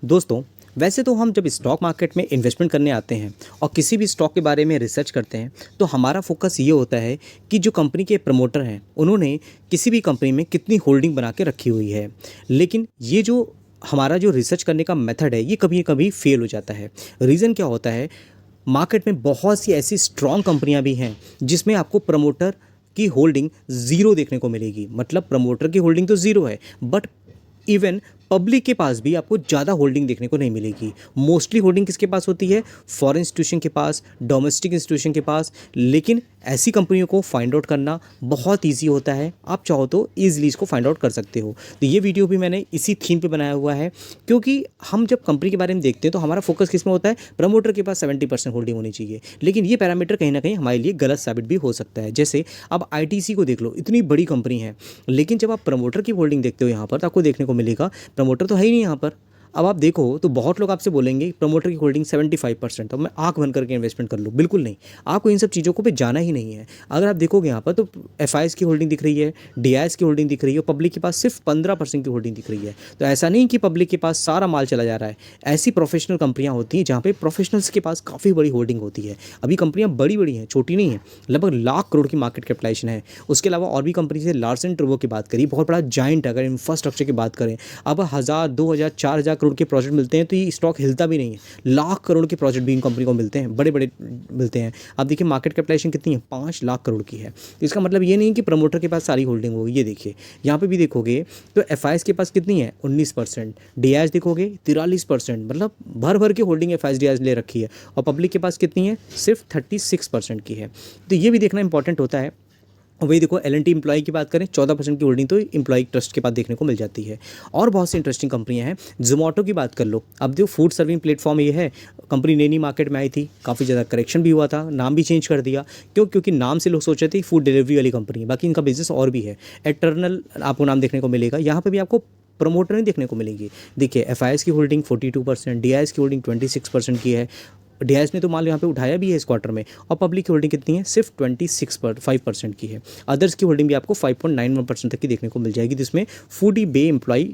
दोस्तों, वैसे तो हम जब स्टॉक मार्केट में इन्वेस्टमेंट करने आते हैं और किसी भी स्टॉक के बारे में रिसर्च करते हैं, तो हमारा फोकस ये होता है कि जो कंपनी के प्रमोटर हैं, उन्होंने किसी भी कंपनी में कितनी होल्डिंग बना के रखी हुई है। लेकिन ये जो हमारा जो रिसर्च करने का मेथड है, ये कभी कभी फेल हो जाता है। रीज़न क्या होता है? मार्केट में बहुत सी ऐसी स्ट्रॉन्ग कंपनियां भी हैं जिसमें आपको प्रमोटर की होल्डिंग ज़ीरो देखने को मिलेगी। मतलब प्रमोटर की होल्डिंग तो ज़ीरो है, बट इवन पब्लिक के पास भी आपको ज़्यादा होल्डिंग देखने को नहीं मिलेगी। मोस्टली होल्डिंग किसके पास होती है? फॉरेन इंस्टीट्यूशन के पास, डोमेस्टिक इंस्टीट्यूशन के पास। लेकिन ऐसी कंपनियों को फाइंड आउट करना बहुत ईजी होता है। आप चाहो तो ईजिली इसको फाइंड आउट कर सकते हो। तो ये वीडियो भी मैंने इसी थीम पे बनाया हुआ है, क्योंकि हम जब कंपनी के बारे में देखते हैं तो हमारा फोकस किस में होता है? प्रमोटर के पास 70% होल्डिंग होनी चाहिए। लेकिन ये पैरामीटर कहीं ना कहीं हमारे लिए गलत साबित भी हो सकता है। जैसे अब आईटीसी को देख लो, इतनी बड़ी कंपनी है, लेकिन जब आप प्रमोटर की होल्डिंग देखते हो यहाँ पर, तो आपको देखने को मिलेगा प्रमोटर तो है ही नहीं यहाँ पर। अब आप देखो तो बहुत लोग आपसे बोलेंगे प्रमोटर की होल्डिंग 75%, तो मैं आंख बंद करके इन्वेस्टमेंट कर लूँ। बिल्कुल नहीं, आपको इन सब चीज़ों को पे जाना ही नहीं है। अगर आप देखोगे यहाँ पर तो एफआईएस की होल्डिंग दिख रही है, डीआईएस की होल्डिंग दिख रही है, और पब्लिक के पास सिर्फ 15% की होल्डिंग दिख रही है। तो ऐसा नहीं कि पब्लिक के पास सारा माल चला जा रहा है। ऐसी प्रोफेशनल कंपनियाँ होती हैं जहाँ पे प्रोफेशनल्स के पास काफ़ी बड़ी होल्डिंग होती है। अभी कंपनियाँ बड़ी बड़ी हैं, छोटी नहीं है, लगभग लाख करोड़ की मार्केट कैपिटलाइजेशन है। उसके अलावा और भी कंपनी से लार्सन टर्बो की बात करिए, बहुत बड़ा जाइंट। अगर इंफ्रास्ट्रक्चर की बात करें, अब 1000, 2000, 4000 करोड़ के प्रोजेक्ट मिलते हैं तो ये स्टॉक हिलता भी नहीं है। लाख करोड़ के प्रोजेक्ट भी इन कंपनी को मिलते हैं, बड़े बड़े मिलते हैं। अब देखिए मार्केट कैपिटलाइजेशन कितनी है? 5 लाख करोड़ की है। तो इसका मतलब ये नहीं कि प्रमोटर के पास सारी होल्डिंग होगी। ये देखिए यहाँ पे भी देखोगे तो एफआईएस के पास कितनी है? 19%। डीआईएस देखोगे 43%, मतलब भर भर के होल्डिंग एफआईएस डीआईएस ले रखी है। और पब्लिक के पास कितनी है? सिर्फ 36% की है। तो ये भी देखना इंपॉर्टेंट होता है। और वही देखो एल एंड टी एम्प्लॉय की बात करें, 14% की होल्डिंग तो एम्प्लॉय ट्रस्ट के पास देखने को मिल जाती है। और बहुत सी इंटरेस्टिंग कंपनियां हैं। जोमेटो की बात कर लो, अब जो फूड सर्विंग प्लेटफॉर्म ये है, कंपनी नई नई मार्केट में आई थी, काफ़ी ज़्यादा करेक्शन भी हुआ था, नाम भी चेंज कर दिया। क्योंकि नाम से लोग सोच रहे थे फूड डिलीवरी वाली कंपनी, बाकी इनका बिजनेस और भी है। एटर्नल आपको नाम देखने को मिलेगा। यहाँ पर भी आपको प्रमोटर नहीं देखने को मिलेंगी। देखिए एफआईएस की होल्डिंग 42%, डीआईएस की होल्डिंग 26% की है। डीआईएस ने तो माल यहाँ पे उठाया भी है इस क्वार्टर में। और पब्लिक की होल्डिंग कितनी है? सिर्फ 26.5% की है। अदर्स की होल्डिंग भी आपको 5.91% तक की देखने को मिल जाएगी, जिसमें फूडी बे एम्प्लॉय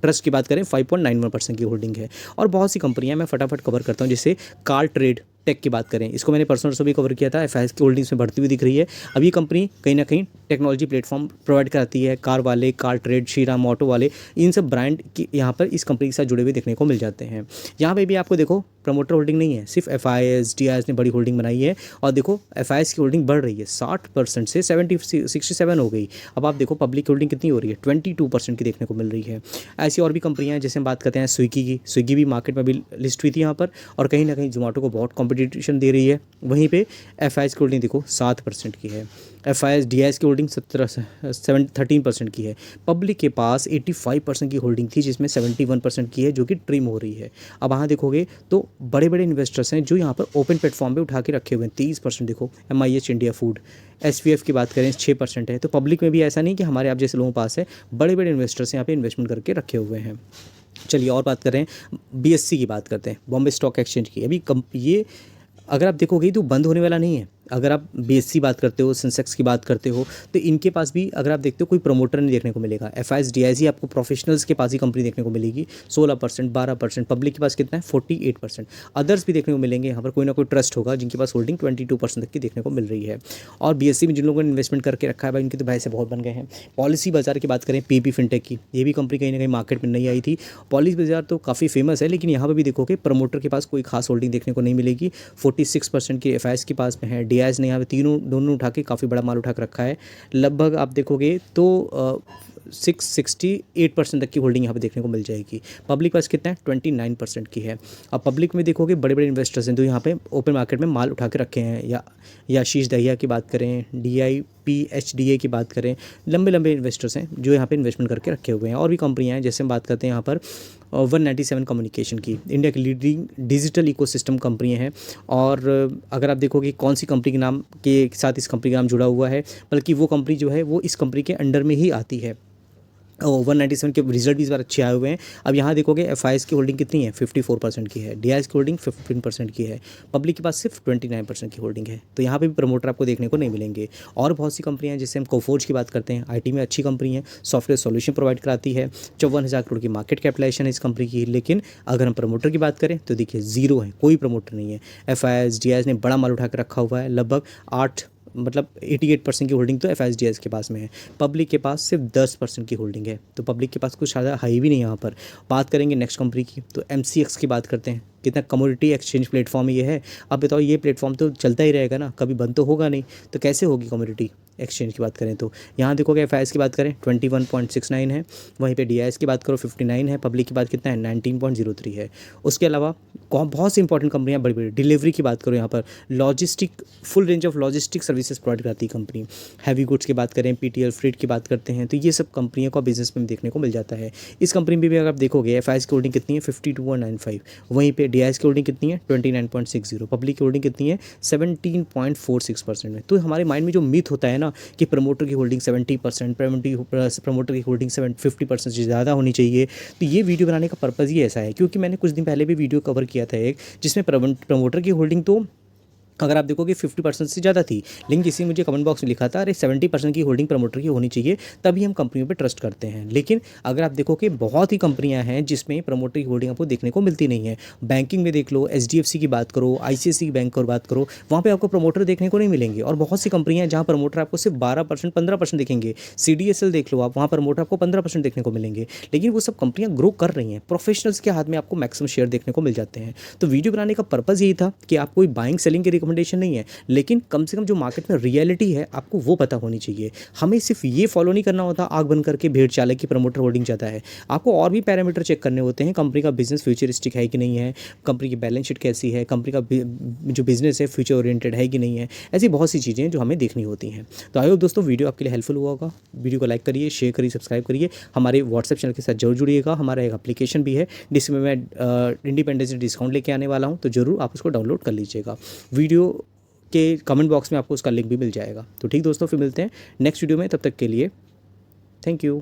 ट्रस्ट की बात करें 5.91% की होल्डिंग है। और बहुत सी कंपनियां मैं फटाफट कवर करता हूं, जैसे कार ट्रेड टेक की बात करें, इसको मैंने परसों भी कवर किया था। एफआईएस की होल्डिंग्स में बढ़ती हुई दिख रही है। अब ये कंपनी कहीं ना कहीं टेक्नोलॉजी प्लेटफॉर्म प्रोवाइड कराती है। कार वाले, कार ट्रेड, श्रीराम ऑटो वाले, इन सब ब्रांड की यहाँ पर इस कंपनी के साथ जुड़े हुए देखने को मिल जाते हैं। यहाँ पे भी आपको देखो प्रमोटर होल्डिंग नहीं है, सिर्फ एफआईएस डीआईएस ने बड़ी होल्डिंग बनाई है। और देखो एफआईएस की होल्डिंग बढ़ रही है, 60% से 67 हो गई। अब आप देखो पब्लिक होल्डिंग कितनी हो रही है? 22% की देखने को मिल रही है। ऐसी और भी कंपनियां हैं, जैसे हम बात करते हैं स्विगी की। स्विगी भी मार्केट में भी लिस्ट हुई थी यहाँ पर, और कहीं ना कहीं जोमेटो को बहुत कॉम्पिटिशन दे रही है। वहीं पे एफआईएस की होल्डिंग देखो 7% की है। एफआईएस डीआईएस की होल्डिंग 13% की है। पब्लिक के पास 85% की होल्डिंग थी, जिसमें 71% की है, जो कि ट्रिम हो रही है। अब वहाँ देखोगे तो बड़े बड़े इन्वेस्टर्स हैं जो यहाँ पर ओपन प्लेटफॉर्म पे उठा के रखे हुए हैं। 30% देखो एमआईएच इंडिया फूड। एसवीएफ की बात करें 6% है। तो पब्लिक में भी ऐसा नहीं कि हमारे आप जैसे लोगों के पास है, बड़े बड़े इन्वेस्टर्स यहाँ पे इन्वेस्टमेंट करके रखे हुए हैं। चलिए और बात करें, बीएससी की बात करते हैं, बॉम्बे स्टॉक एक्सचेंज की। अभी ये अगर आप देखोगे तो बंद होने वाला नहीं है। अगर आप बीएससी बात करते हो, सेंसेक्स की बात करते हो, तो इनके पास भी अगर आप देखते हो कोई प्रमोटर नहीं देखने को मिलेगा। एफआईएस डीआईएस ही आपको प्रोफेशनल्स के पास ही कंपनी देखने को मिलेगी, 16%, 12%। पब्लिक के पास कितना है? 48%। अदर्स भी देखने को मिलेंगे, यहाँ पर कोई ना कोई ट्रस्ट होगा जिनके पास होल्डिंग 22% तक की देखने को मिल रही है। और बीएससी में जिन लोगों ने इन्वेस्टमेंट करके रखा है भाई, उनके तो पैसे बहुत बन गए हैं। पॉलिसी बाजार की बात करें, पीपी फिनटेक की, ये भी कंपनी कहीं ना कहीं मार्केट में नहीं आई थी। पॉलिसी बाजार तो काफ़ी फेमस है, लेकिन यहाँ पर भी देखोगे प्रमोटर के पास कोई खास होल्डिंग देखने को नहीं मिलेगी। 46% की एफआईएस के पास में है। डीआईएस ने यहाँ पे दोनों उठा के काफ़ी बड़ा माल उठा के रखा है। लगभग आप देखोगे तो 668% तक की होल्डिंग यहाँ पे देखने को मिल जाएगी। पब्लिक पास कितना है? 29% की है। अब पब्लिक में देखोगे बड़े बड़े इन्वेस्टर्स हैं जो यहाँ पे ओपन मार्केट में माल उठा के रखे हैं। या आशीष दहिया की बात करें, DIPHDA की बात करें, लंबे लंबे इन्वेस्टर्स हैं जो यहाँ पे इन्वेस्टमेंट करके रखे हुए हैं। और भी कंपनियाँ हैं, जैसे हम बात करते हैं यहाँ पर 197 कम्युनिकेशन की, इंडिया की लीडिंग डिजिटल इकोसिस्टम कंपनियाँ हैं। और अगर आप देखोगे कौन सी कंपनी के नाम के साथ इस कंपनी का नाम जुड़ा हुआ है, बल्कि वो कंपनी जो है वो इस कंपनी के अंडर में ही आती है। 197 के रिजल्ट भी इस बार अच्छे आए हुए हैं। अब यहाँ देखोगे एफआईएस की होल्डिंग कितनी है, 54% की है। डीआईएस की होल्डिंग 15% की है। पब्लिक के पास सिर्फ 29% की होल्डिंग है। तो यहाँ पे भी प्रमोटर आपको देखने को नहीं मिलेंगे। और बहुत सी कंपनियां हैं, जैसे हम कोफोर्ज की बात करते हैं, आईटी में अच्छी कंपनी है, सॉफ्टवेयर सॉल्यूशन प्रोवाइड कराती है, 54,000 करोड़ की मार्केट कैपिटलाइजेशन है इस कंपनी की। लेकिन अगर हम प्रमोटर की बात करें तो देखिए ज़ीरो है, कोई प्रमोटर नहीं है। एफआईएस डीआईएस ने बड़ा माल उठा कर रखा हुआ है, लगभग 88% की होल्डिंग तो एफआईएस के पास में है। पब्लिक के पास सिर्फ 10% की होल्डिंग है। तो पब्लिक के पास कुछ ज़्यादा हाई भी नहीं है। यहाँ पर बात करेंगे नेक्स्ट कंपनी की, तो एमसीएक्स की बात करते हैं। कितना कमोडिटी एक्सचेंज प्लेटफॉर्म ये है। अब बताओ, ये प्लेटफॉर्म तो चलता ही रहेगा ना, कभी बंद तो होगा नहीं। तो कैसे होगी कमोडिटी एक्सचेंज की बात करें तो यहाँ देखोगे एफआईएस की बात करें 21.69 है, वहीं पे डीआईएस की बात करो 59 है, पब्लिक की बात कितना है 19.03 है। उसके अलावा बहुत सी इंपॉर्टेंट कंपनियां बड़ी बड़ी, डिलीवरी की बात करो यहाँ पर, logistic full range of logistic services provide कराती है कंपनी। हैवी गुड्स की बात करें, पीटीएल फ्रीट की बात करते हैं, तो ये सब कंपनियों का बिजनेस में देखने को मिल जाता है। इस कंपनी में भी अगर आप देखोगे एफआईएस की होल्डिंग कितनी है 52.95, वहीं पे डीआईएस की होल्डिंग कितनी है 29.60, पब्लिक की होल्डिंग कितनी है 17.46% में। तो हमारे माइंड में जो मिथ होता है ना कि प्रमोटर की होल्डिंग 70%, प्रमोटर की होल्डिंग 50% से ज़्यादा होनी चाहिए, तो ये वीडियो बनाने का पर्पज़ ही ऐसा है। क्योंकि मैंने कुछ दिन पहले भी वीडियो कवर किया था एक, जिसमें प्रमोटर की होल्डिंग तो अगर आप देखोगे 50% से ज़्यादा थी, लेकिन किसी ने मुझे कमेंट बॉक्स में लिखा था अरे 70% की होल्डिंग प्रमोटर की होनी चाहिए, तभी हम कंपनियों पे ट्रस्ट करते हैं। लेकिन अगर आप देखोगे बहुत ही कंपनियां हैं जिसमें प्रमोटर की होल्डिंग आपको देखने को मिलती नहीं है। बैंकिंग में देख लो, एचडीएफसी की बात करो, आईसीआईसीआई बैंक की बात करो, वहाँ पर आपको प्रमोटर देखने को नहीं मिलेंगे। और बहुत सी कंपनियां हैं जहाँ प्रमोटर आपको सिर्फ 12%, 15% दिखेंगे। सीडीएसएल देख लो आप, वहाँ प्रमोटर आपको 15% देखने को मिलेंगे। लेकिन वो सब कंपनियां ग्रो कर रही हैं, प्रोफेशनल्स के हाथ में आपको मैक्सिमम शेयर देखने को मिल जाते हैं। तो वीडियो बनाने का पर्पज़ यही था कि आप कोई बाइंग सेलिंग की रिकमेंडेशन नहीं है, लेकिन कम से कम जो मार्केट में रियलिटी है आपको वो पता होनी चाहिए। हमें सिर्फ ये फॉलो नहीं करना होता आग बंद करके भेड़ चालक की प्रमोटर होल्डिंग ज़्यादा है। आपको और भी पैरामीटर चेक करने होते हैं, कंपनी का बिजनेस फ्यूचरिस्टिक है कि नहीं है, कंपनी की बैलेंस शीट कैसी है, कंपनी का जो बिजनेस है फ्यूचर ओरिएंटेड है कि नहीं है। ऐसी बहुत सी चीज़ें जो हमें देखनी होती हैं। तो आई होप दोस्तों वीडियो आपके लिए हेल्पफुल हुआ होगा। वीडियो को लाइक करिए, शेयर करिए, सब्सक्राइब करिए। हमारे व्हाट्सएप चैनल के साथ जरूर जुड़िएगा। हमारा एक एप्लीकेशन भी है जिसमें मैं इंडिपेंडेंस डे डिस्काउंट लेके आने वाला हूँ, तो ज़रूर आप उसको डाउनलोड कर लीजिएगा। वीडियो के कमेंट बॉक्स में आपको उसका लिंक भी मिल जाएगा। तो ठीक दोस्तों, फिर मिलते हैं नेक्स्ट वीडियो में, तब तक के लिए थैंक यू।